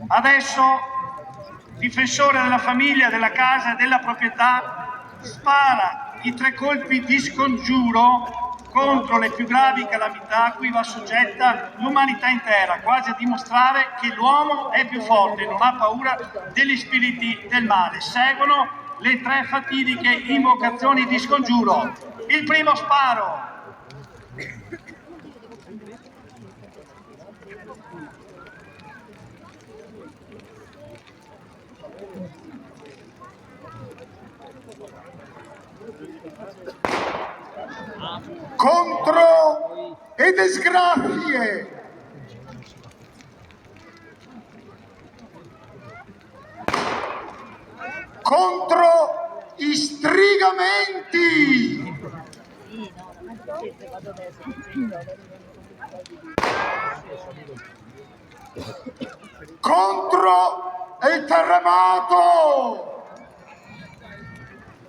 Adesso, difensore della famiglia, della casa e della proprietà, spara i 3 colpi di scongiuro contro le più gravi calamità a cui va soggetta l'umanità intera, quasi a dimostrare che l'uomo è più forte e non ha paura degli spiriti del male. Seguono le 3 fatidiche invocazioni di scongiuro. Il primo sparo. Contro e disgrazie. Contro i strigamenti. Contro il terremoto.